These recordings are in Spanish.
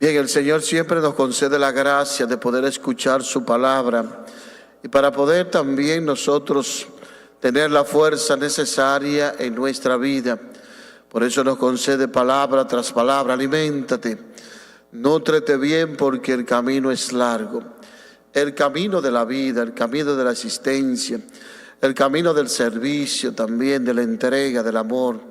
Bien, el Señor siempre nos concede la gracia de poder escuchar su palabra y para poder también nosotros tener la fuerza necesaria en nuestra vida. Por eso nos concede palabra tras palabra. Aliméntate, nútrete bien porque el camino es largo. El camino de la vida, el camino de la existencia, el camino del servicio también, de la entrega, del amor.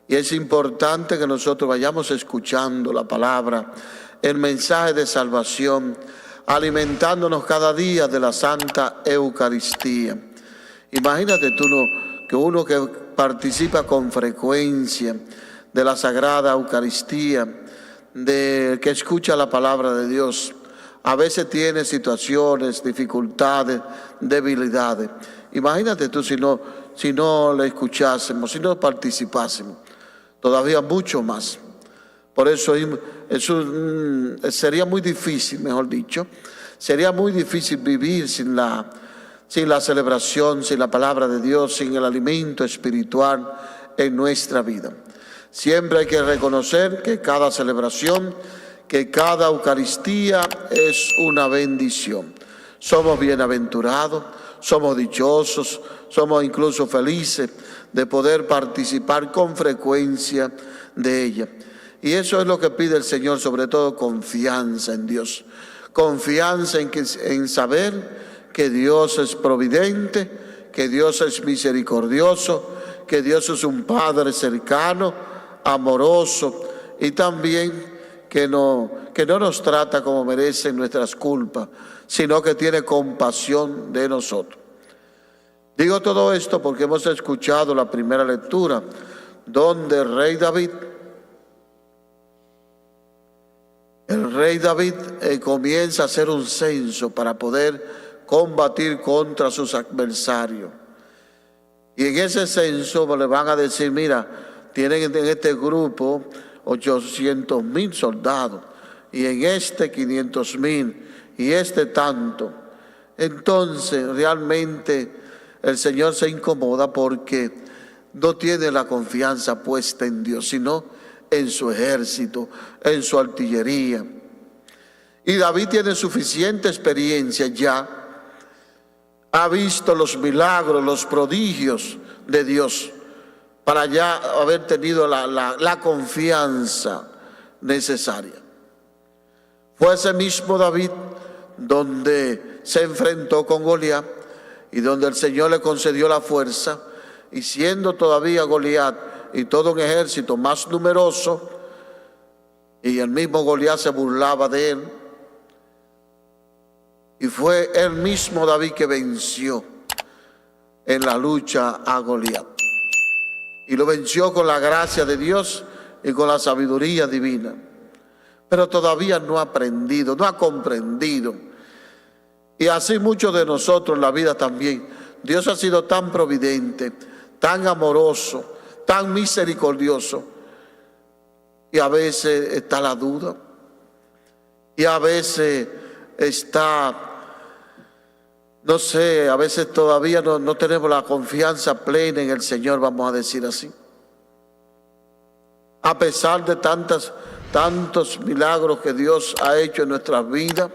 Y es importante que nosotros vayamos escuchando la palabra, el mensaje de salvación, alimentándonos cada día de la Santa Eucaristía. Imagínate tú que uno que participa con frecuencia de la Sagrada Eucaristía, de que escucha la palabra de Dios, a veces tiene situaciones, dificultades, debilidades. Imagínate tú si no le escuchásemos, si no participásemos, todavía mucho más. Por eso sería muy difícil, mejor dicho, sería muy difícil vivir sin la celebración, sin la palabra de Dios, sin el alimento espiritual en nuestra vida. Siempre hay que reconocer que cada celebración, que cada Eucaristía es una bendición. Somos bienaventurados, somos dichosos, somos incluso felices de poder participar con frecuencia de ella. Y eso es lo que pide el Señor, sobre todo confianza en Dios. Confianza en saber que Dios es providente, que Dios es misericordioso, que Dios es un Padre cercano, amoroso y también que no nos trata como merecen nuestras culpas, sino que tiene compasión de nosotros. Digo todo esto porque hemos escuchado la primera lectura, donde el rey David comienza a hacer un censo para poder combatir contra sus adversarios. Y en ese censo le van a decir, mira, tienen en este grupo 800,000 soldados, y en este 500,000, y este tanto. Entonces realmente el Señor se incomoda porque no tiene la confianza puesta en Dios, sino en su ejército, en su artillería. Y David tiene suficiente experiencia ya, ha visto los milagros, los prodigios de Dios, para ya haber tenido la confianza necesaria. Fue ese mismo David donde se enfrentó con Goliat y donde el Señor le concedió la fuerza, y siendo todavía Goliat y todo un ejército más numeroso, y el mismo Goliat se burlaba de él, y fue el mismo David que venció en la lucha a Goliat. Y lo venció con la gracia de Dios y con la sabiduría divina. Pero todavía no ha aprendido, no ha comprendido. Y así muchos de nosotros en la vida también. Dios ha sido tan providente, tan amoroso, tan misericordioso. Y a veces está la duda. Y a veces está, no sé, a veces todavía no tenemos la confianza plena en el Señor, vamos a decir así. A pesar de tantos milagros que Dios ha hecho en nuestras vidas,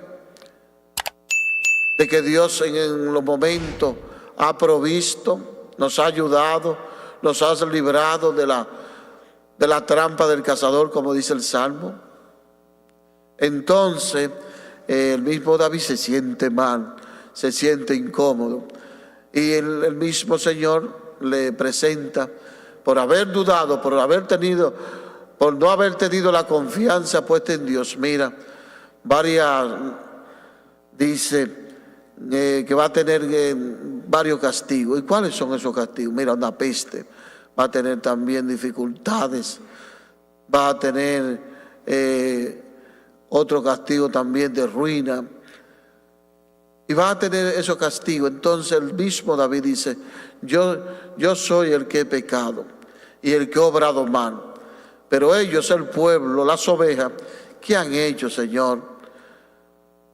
de que Dios en los momentos ha provisto, nos ha ayudado, nos ha librado de la trampa del cazador, como dice el Salmo. Entonces, el mismo David se siente mal, se siente incómodo. Y el mismo Señor le presenta, por haber dudado, por no haber tenido la confianza puesta en Dios. Mira, dice que va a tener varios castigos. ¿Y cuáles son esos castigos? Mira, una peste, va a tener también dificultades, va a tener otro castigo también de ruina, y va a tener esos castigos. Entonces el mismo David dice, yo soy el que he pecado y el que he obrado mal, pero ellos, el pueblo, las ovejas, ¿qué han hecho, Señor?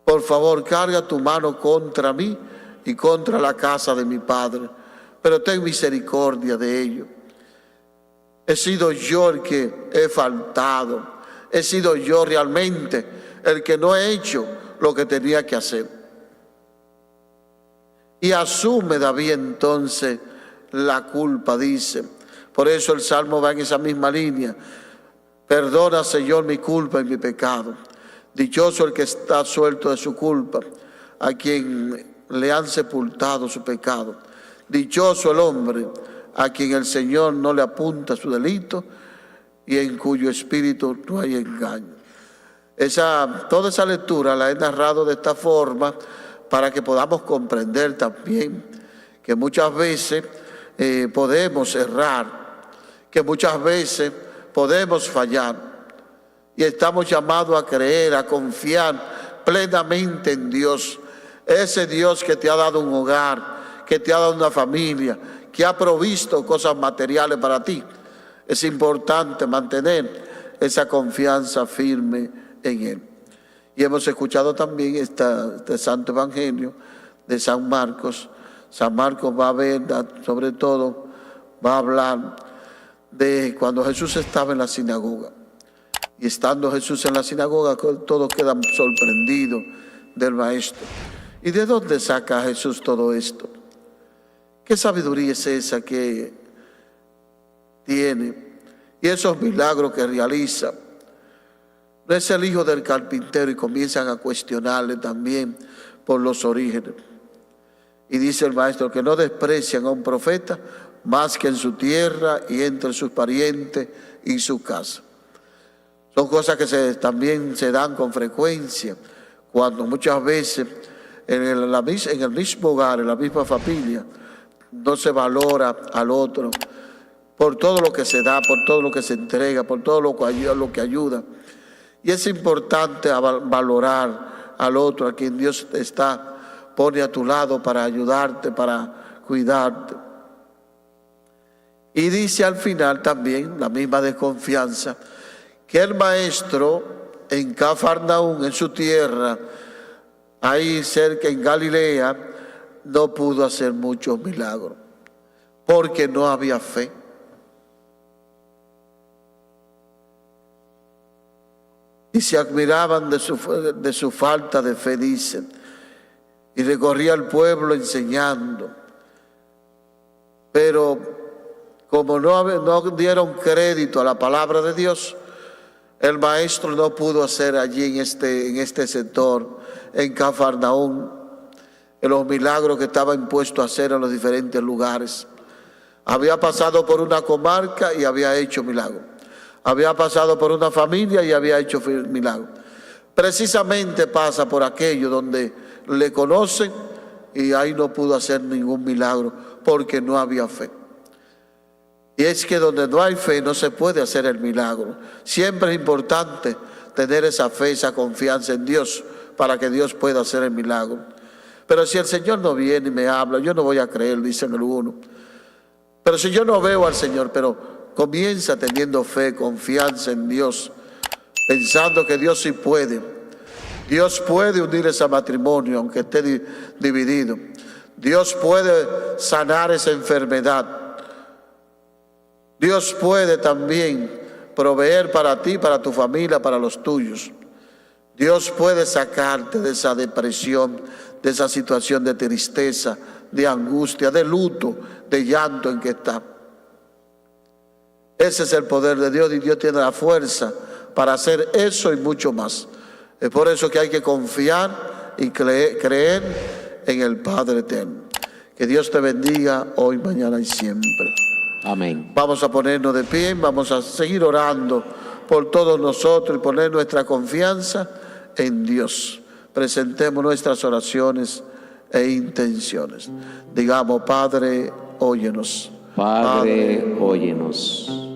Por favor, carga tu mano contra mí y contra la casa de mi padre, pero ten misericordia de ellos. He sido yo el que he faltado, he sido yo realmente el que no he hecho lo que tenía que hacer. Y asume David entonces la culpa, dice. Por eso el Salmo va en esa misma línea. Perdona, Señor, mi culpa y mi pecado. Dichoso el que está suelto de su culpa, a quien le han sepultado su pecado. Dichoso el hombre a quien el Señor no le apunta su delito y en cuyo espíritu no hay engaño. Toda esa lectura la he narrado de esta forma para que podamos comprender también que muchas veces podemos errar, que muchas veces podemos fallar y estamos llamados a creer, a confiar plenamente en Dios, ese Dios que te ha dado un hogar, que te ha dado una familia, que ha provisto cosas materiales para ti. Es importante mantener esa confianza firme en Él. Y hemos escuchado también este Santo Evangelio de San Marcos. San Marcos va a ver, sobre todo, va a hablar de cuando Jesús estaba en la sinagoga. Y estando Jesús en la sinagoga, todos quedan sorprendidos del Maestro. ¿Y de dónde saca Jesús todo esto? ¿Qué sabiduría es esa que tiene? Y esos milagros que realiza. No es el hijo del carpintero, y comienzan a cuestionarle también por los orígenes. Y dice el Maestro que no desprecian a un profeta más que en su tierra y entre sus parientes y su casa. Son cosas que también se dan con frecuencia, cuando muchas veces en el mismo hogar, en la misma familia, no se valora al otro por todo lo que se da, por todo lo que se entrega, por todo lo que ayuda. Y es importante valorar al otro, a quien Dios pone a tu lado para ayudarte, para cuidarte. Y dice al final también, la misma desconfianza, que el Maestro en Cafarnaúm, en su tierra, ahí cerca en Galilea, no pudo hacer muchos milagros, porque no había fe. Y se admiraban de su falta de fe, dicen, y recorría el pueblo enseñando. Pero como no dieron crédito a la palabra de Dios, el Maestro no pudo hacer allí en este sector, en Cafarnaúm, en los milagros que estaba impuesto a hacer en los diferentes lugares. Había pasado por una comarca y había hecho milagros. Había pasado por una familia y había hecho milagros. Precisamente pasa por aquello donde le conocen y ahí no pudo hacer ningún milagro porque no había fe. Y es que donde no hay fe no se puede hacer el milagro. Siempre es importante tener esa fe, esa confianza en Dios para que Dios pueda hacer el milagro. Pero si el Señor no viene y me habla, yo no voy a creer, dicen algunos. Pero si yo no veo al Señor, pero comienza teniendo fe, confianza en Dios, pensando que Dios sí puede. Dios puede unir ese matrimonio, aunque esté dividido. Dios puede sanar esa enfermedad. Dios puede también proveer para ti, para tu familia, para los tuyos. Dios puede sacarte de esa depresión, de esa situación de tristeza, de angustia, de luto, de llanto en que está. Ese es el poder de Dios y Dios tiene la fuerza para hacer eso y mucho más. Es por eso que hay que confiar y creer en el Padre eterno. Que Dios te bendiga hoy, mañana y siempre. Amén. Vamos a ponernos de pie, vamos a seguir orando por todos nosotros y poner nuestra confianza en Dios. Presentemos nuestras oraciones e intenciones. Digamos, Padre, óyenos. Padre, óyenos.